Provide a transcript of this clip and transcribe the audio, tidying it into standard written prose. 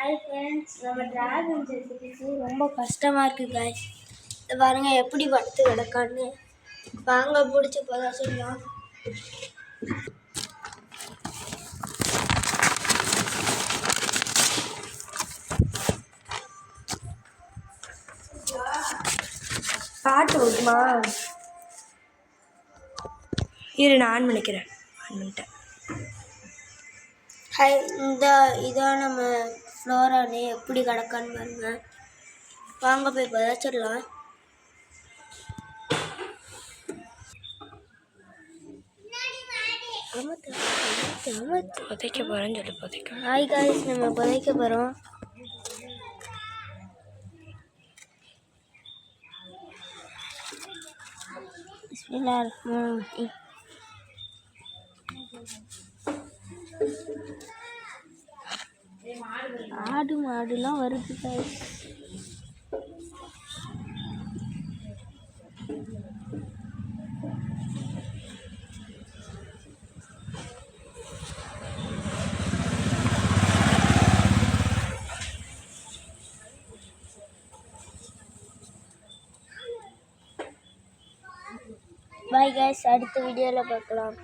Hi friends, நம்ம dragon செத்துக்கு ரொம்ப கஷ்டமாக இருக்குது காய்ஸ். இதை பாருங்கள் எப்படி படுத்து கிடக்கான்னு. வாங்க பிடிச்சி போதா சொல்லலாம். பாட்டு ஓட்டுமா? இரு, நான் ஆன் பண்ணிக்கிறேன். ஆன் பண்ணிட்டேன். ஹாய், இதான் நம்ம ஃப்ளோரானே எப்படி கிடக்கான்னு பாருங்க. வாங்க போய் புதைச்சிடலாம். புதைக்க போகிறேன்னு சொல்லி புதைக்க. ஹாய் காய்ஸ், நம்ம புதைக்க போகிறோம். ஆடு மாடுலாம் வருது காய்ஸ். பாய் காய்ஸ், அடுத்த வீடியோவில் பார்க்கலாம்.